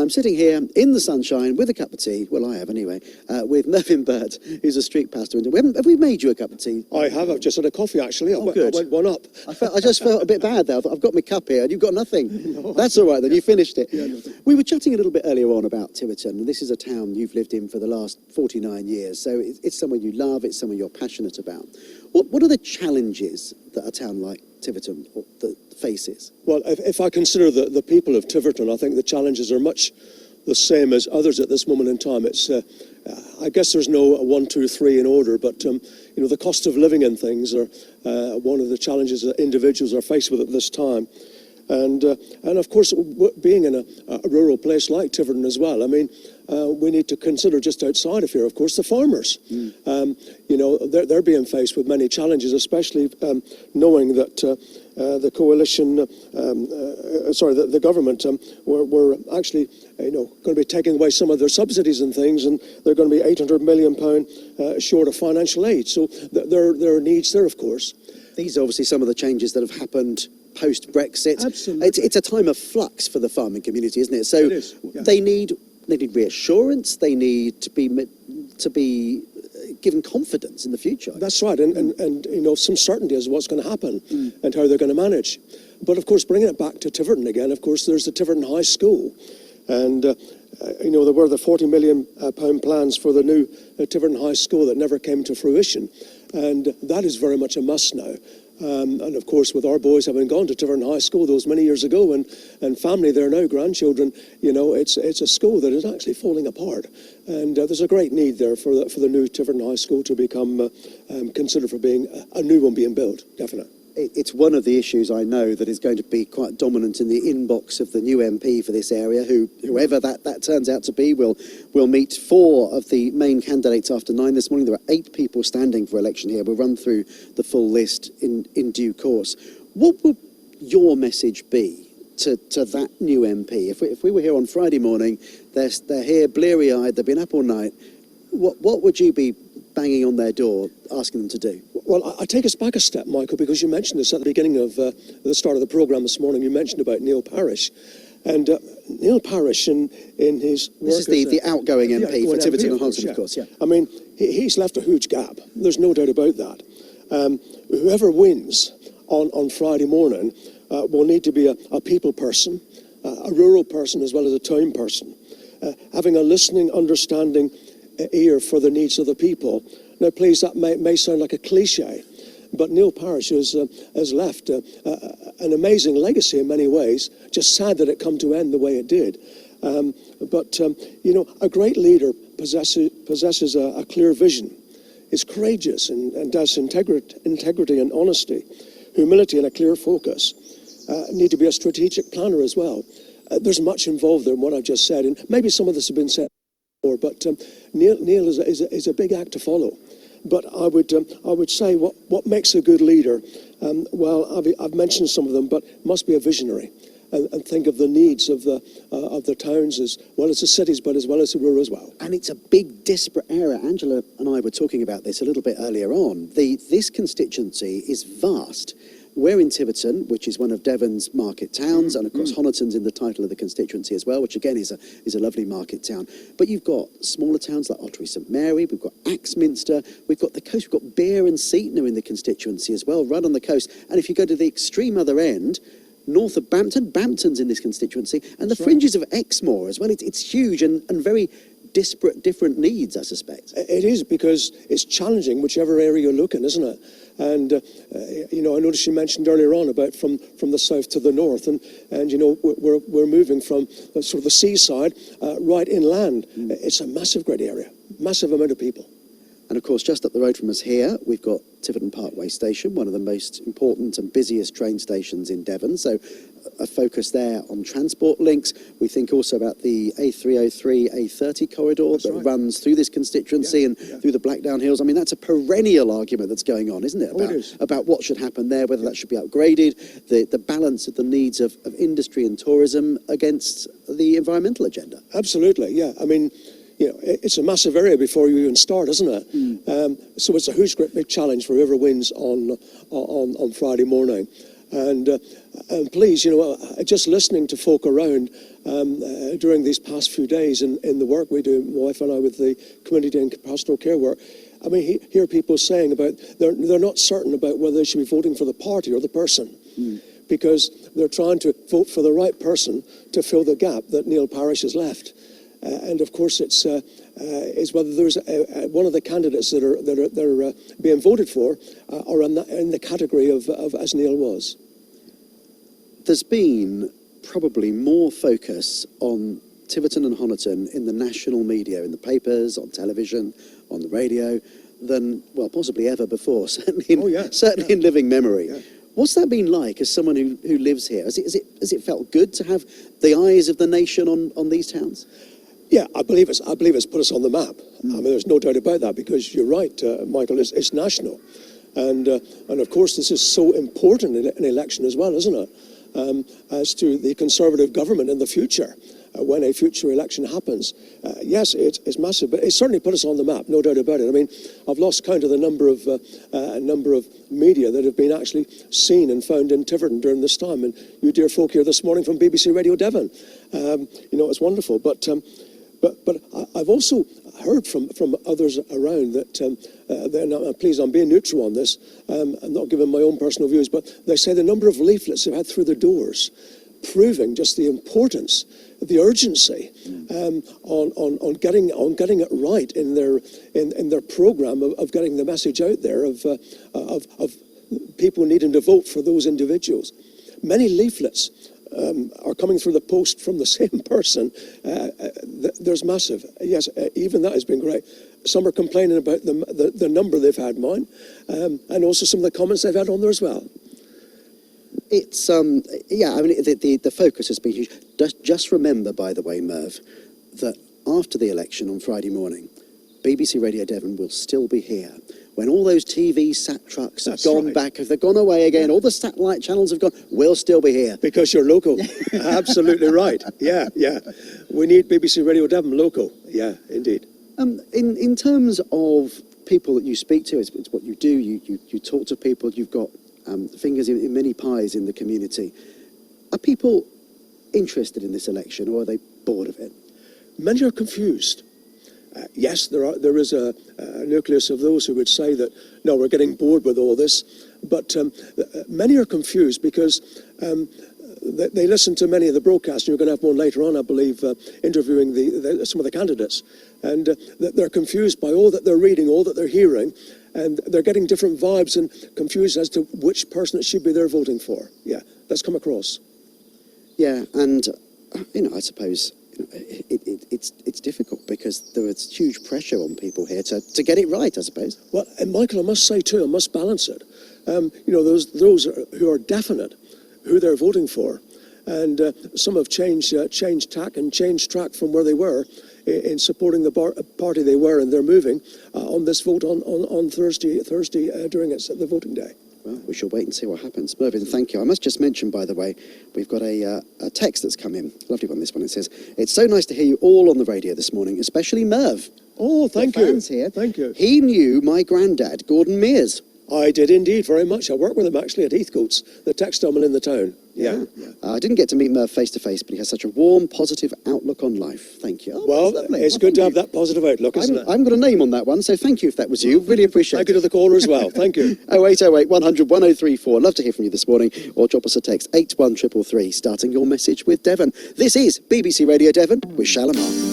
I'm sitting here in the sunshine with a cup of tea. Well, I have anyway, with Merv Burd, who's a street pastor. Have we made you a cup of tea? I have. I've just had a coffee, actually. Good. I went one up. I just felt a bit bad there. I've got my cup here and you've got nothing. No. That's all right then, you finished it. Yeah, no. We were chatting a little bit earlier on about Tiverton, and this is a town you've lived in for the last 49 years, so it's somewhere you love, it's somewhere you're passionate about. What are the challenges that a town like Tiverton faces? Well, if I consider the people of Tiverton, I think the challenges are much the same as others at this moment in time. It's, I guess there's no 1, 2, 3 in order, but the cost of living and things are one of the challenges that individuals are faced with at this time. And of course, being in a rural place like Tiverton as well, I mean, we need to consider just outside of here, of course, the farmers. They're being faced with many challenges, especially knowing that the coalition, the government were actually, going to be taking away some of their subsidies and things, and they're going to be £800 million short of financial aid. So there are needs there, of course. These are obviously some of the changes that have happened post-Brexit. Absolutely. It's a time of flux for the farming community, isn't it? So it is, yeah. They need reassurance. They need to be given confidence in the future. That's right, and some certainty as to what's going to happen and how they're going to manage. But of course, bringing it back to Tiverton again, of course, there's the Tiverton High School, and there were the £40 million plans for the new Tiverton High School that never came to fruition, and that is very much a must now. And of course, with our boys having gone to Tiverton High School those many years ago, and family there now, grandchildren, it's a school that is actually falling apart. And there's a great need there for the new Tiverton High School to become considered for being a new one being built, definitely. It's one of the issues I know that is going to be quite dominant in the inbox of the new MP for this area. Whoever that turns out to be, we'll meet 4 of the main candidates after 9 this morning. There are 8 people standing for election here. We'll run through the full list in due course. What would your message be to that new MP? If we were here on Friday morning, they're here bleary-eyed, they've been up all night, what would you be banging on their door, asking them to do? Well, I take us back a step, Michael, because you mentioned this at the beginning of the start of the programme this morning. You mentioned about Neil Parish. And Neil Parish, in his work... This is the outgoing MP for Tiverton and Hodson, of course, yeah. I mean, he's left a huge gap. There's no doubt about that. Whoever wins on Friday morning will need to be a people person, a rural person as well as a town person, having a listening, understanding ear for the needs of the people. Now, please, that may sound like a cliche, but Neil Parish has left an amazing legacy in many ways. Just sad that it come to end the way it did. But a great leader possesses a clear vision, is courageous and has integrity and honesty, humility and a clear focus. Need to be a strategic planner as well. There's much involved there in what I've just said, and maybe some of this has been said before, but Neil is a big act to follow. But I would say what makes a good leader, I've mentioned some of them, but must be a visionary and think of the needs of the towns as well as the cities, but as well as the rural as well. And it's a big disparate area. Angela and I were talking about this a little bit earlier on. This constituency is vast. We're in Tiverton, which is one of Devon's market towns, and of course Honiton's in the title of the constituency as well, which again is a lovely market town. But you've got smaller towns like Ottery St Mary, we've got Axminster, we've got the coast, we've got Beare and Seaton in the constituency as well, right on the coast. And if you go to the extreme other end, north of Bampton's in this constituency, and the fringes of Exmoor as well. It's huge and very disparate, different needs, I suspect. It is, because it's challenging whichever area you're looking, isn't it? And I noticed you mentioned earlier on about from the south to the north, and we're moving from sort of the seaside right inland. It's a massive, great area, massive amount of people. And of course, just up the road from us here, we've got Tiverton Parkway Station, one of the most important and busiest train stations in Devon. So a focus there on transport links. We think also about the A303, A30 corridor that runs through this constituency and through the Blackdown Hills. I mean, that's a perennial argument that's going on, isn't it? About what should happen there, whether that should be upgraded, the balance of the needs of industry and tourism against the environmental agenda. Absolutely, yeah. I mean, it's a massive area before you even start, isn't it? So it's a huge, great big challenge for whoever wins on Friday morning. And please, just listening to folk around during these past few days in the work we do, my wife and I, with the community and pastoral care work, I mean, hear people saying about they're not certain about whether they should be voting for the party or the person, because they're trying to vote for the right person to fill the gap that Neil Parish has left. And of course, it's whether there's one of the candidates that are being voted for are in the category of as Neil was. There's been probably more focus on Tiverton and Honiton in the national media, in the papers, on television, on the radio, than, well, possibly ever before, certainly in living memory. Yeah. What's that been like as someone who lives here? Has it felt good to have the eyes of the nation on these towns? Yeah, I believe it's put us on the map. I mean, there's no doubt about that, because you're right, Michael, it's national. And of course, this is so important in an election as well, isn't it? As to the Conservative government in the future, when a future election happens. Yes, it's massive, but it's certainly put us on the map, no doubt about it. I mean, I've lost count of the number of media that have been actually seen and found in Tiverton during this time. And you dear folk here this morning from BBC Radio Devon, it's wonderful. But I've also heard from others around that, please, I'm being neutral on this, I'm not giving my own personal views, but they say the number of leaflets they've had through the doors, proving just the importance, the urgency on getting it right in their programme of getting the message out there of people needing to vote for those individuals. Many leaflets are coming through the post from the same person. There's massive. Yes, even that has been great. Some are complaining about the number they've had, mine, and also some of the comments they've had on there as well. It's, I mean, the focus has been huge. Just remember, by the way, Merv, that after the election on Friday morning, BBC Radio Devon will still be here. When all those TV sat trucks have gone back, if they've gone away again, all the satellite channels have gone, we'll still be here. Because you're local. Absolutely right. Yeah. We need BBC Radio Devon local. Yeah, indeed. In terms of people that you speak to, it's what you do, you talk to people, you've got fingers in many pies in the community. Are people interested in this election, or are they bored of it? Many are confused. Yes, there is a nucleus of those who would say that, no, we're getting bored with all this. But many are confused because they listen to many of the broadcasts, and you're going to have one later on, I believe, interviewing some of the candidates. And they're confused by all that they're reading, all that they're hearing, and they're getting different vibes and confused as to which person it should be they're voting for. Yeah, that's come across. Yeah, and, I suppose it's difficult because there is huge pressure on people here to get it right, I suppose. Well, and Michael, I must say too, I must balance it. Those who are definite who they're voting for, and some have changed tack and changed track from where they were in supporting the party they were, and they're moving on this vote on Thursday during the voting day. Well, we shall wait and see what happens. Mervyn, thank you. I must just mention, by the way, we've got a text that's come in. Lovely one, this one. It says, "It's so nice to hear you all on the radio this morning, especially Merv." Oh, thank you. Fans here. Thank you. He knew my granddad, Gordon Mears. I did indeed, very much. I worked with him actually at Heathcote's, the textile mill in the town. Yeah. I didn't get to meet Merv face to face, but he has such a warm, positive outlook on life. Thank you. Oh, well, it's good to have that positive outlook, isn't it? I haven't got a name on that one, so thank you if that was you. Really appreciate it. Thank you to the caller as well. Thank you. 0808 100 1034. Love to hear from you this morning, or drop us a text 81333, starting your message with Devon. This is BBC Radio Devon with Shalimar.